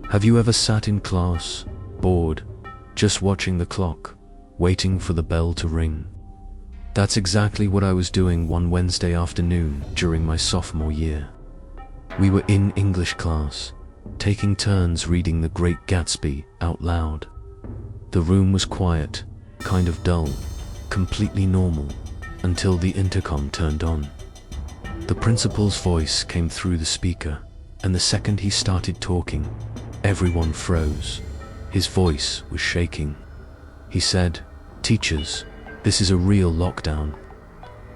Have you ever sat in class, bored, just watching the clock, waiting for the bell to ring? That's exactly what I was doing one Wednesday afternoon during my sophomore year. We were in English class, taking turns reading The Great Gatsby out loud. The room was quiet, kind of dull, completely normal, until the intercom turned on. The principal's voice came through the speaker, and the second he started talking, everyone froze. His voice was shaking. He said, "Teachers, this is a real lockdown.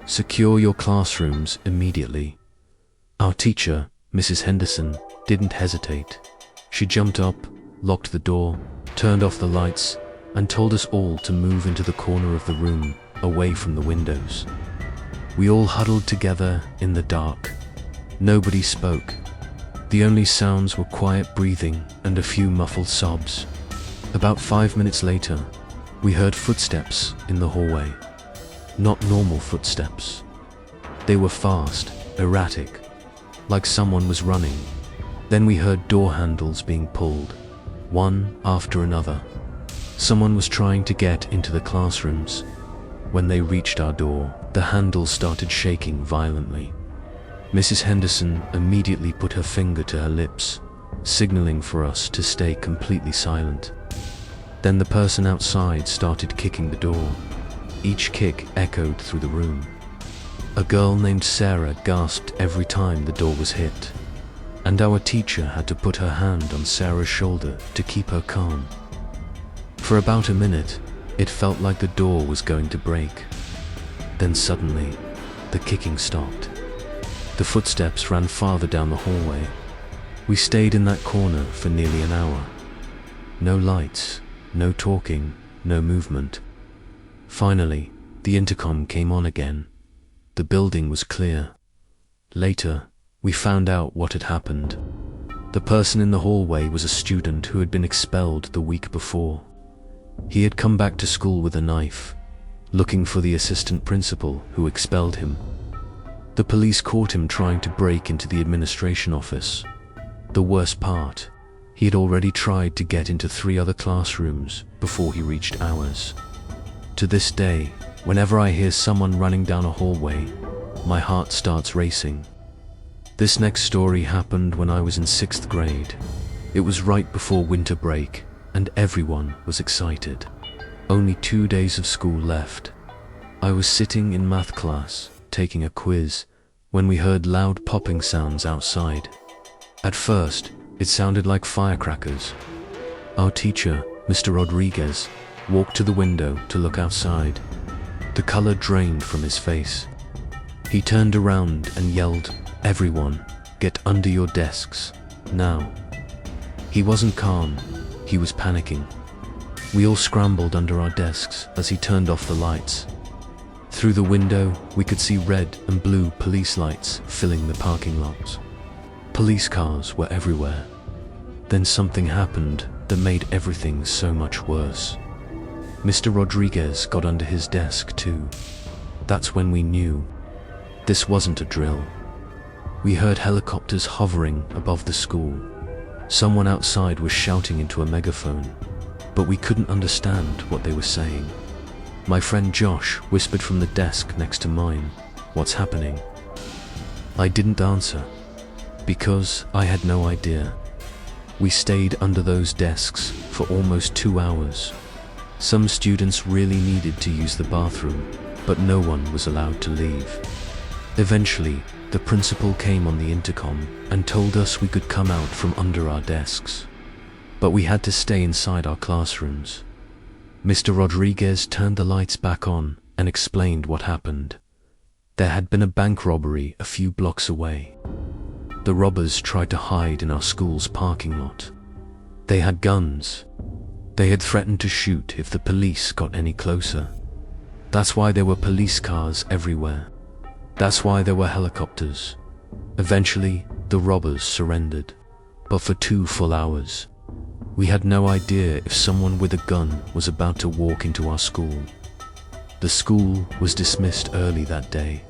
Secure your classrooms immediately." Our teacher, Mrs. Henderson, didn't hesitate. She jumped up, locked the door, turned off the lights, and told us all to move into the corner of the room, away from the windows. We all huddled together in the dark. Nobody spoke. The only sounds were quiet breathing and a few muffled sobs. About 5 minutes later, we heard footsteps in the hallway. Not normal footsteps. They were fast, erratic, like someone was running. Then we heard door handles being pulled, one after another. Someone was trying to get into the classrooms. When they reached our door, the handle started shaking violently. Mrs. Henderson immediately put her finger to her lips, signaling for us to stay completely silent. Then the person outside started kicking the door. Each kick echoed through the room. A girl named Sarah gasped every time the door was hit, and our teacher had to put her hand on Sarah's shoulder to keep her calm. For about a minute, it felt like the door was going to break. Then suddenly, the kicking stopped. The footsteps ran farther down the hallway. We stayed in that corner for nearly an hour. No lights, no talking, no movement. Finally, the intercom came on again. The building was clear. Later, we found out what had happened. The person in the hallway was a student who had been expelled the week before. He had come back to school with a knife, looking for the assistant principal who expelled him. The police caught him trying to break into the administration office. The worst part, he had already tried to get into 3 other classrooms before he reached ours. To this day, whenever I hear someone running down a hallway, my heart starts racing. This next story happened when I was in 6th grade. It was right before winter break, and everyone was excited. Only 2 days of school left. I was sitting in math class, taking a quiz, when we heard loud popping sounds outside. At first, it sounded like firecrackers. Our teacher, Mr. Rodriguez, walked to the window to look outside. The color drained from his face. He turned around and yelled, "Everyone, get under your desks, now." He wasn't calm. He was panicking. We all scrambled under our desks as he turned off the lights. Through the window, we could see red and blue police lights filling the parking lots. Police cars were everywhere. Then something happened that made everything so much worse. Mr. Rodriguez got under his desk too. That's when we knew. This wasn't a drill. We heard helicopters hovering above the school. Someone outside was shouting into a megaphone, but we couldn't understand what they were saying. My friend Josh whispered from the desk next to mine, "What's happening?" I didn't answer, because I had no idea. We stayed under those desks for almost 2 hours. Some students really needed to use the bathroom, but no one was allowed to leave. Eventually, the principal came on the intercom and told us we could come out from under our desks. But we had to stay inside our classrooms. Mr. Rodriguez turned the lights back on and explained what happened. There had been a bank robbery a few blocks away. The robbers tried to hide in our school's parking lot. They had guns. They had threatened to shoot if the police got any closer. That's why there were police cars everywhere. That's why there were helicopters. Eventually, the robbers surrendered, but for 2 full hours. We had no idea if someone with a gun was about to walk into our school. The school was dismissed early that day.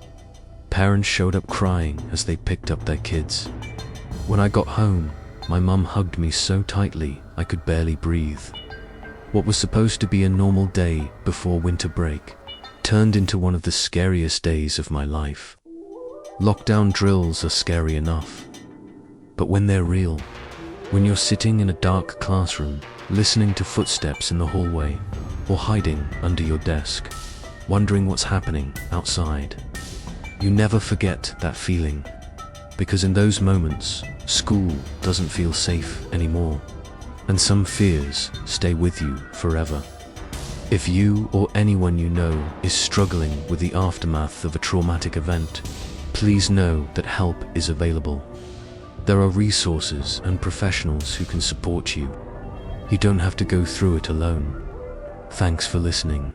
Parents showed up crying as they picked up their kids. When I got home, My mum hugged me so tightly I could barely breathe. What was supposed to be a normal day before winter break turned into one of the scariest days of my life. Lockdown drills are scary enough, but when they're real, when you're sitting in a dark classroom, listening to footsteps in the hallway, or hiding under your desk, wondering what's happening outside, you never forget that feeling. Because in those moments, school doesn't feel safe anymore, and some fears stay with you forever. If you or anyone you know is struggling with the aftermath of a traumatic event, please know that help is available. There are resources and professionals who can support you. You don't have to go through it alone. Thanks for listening.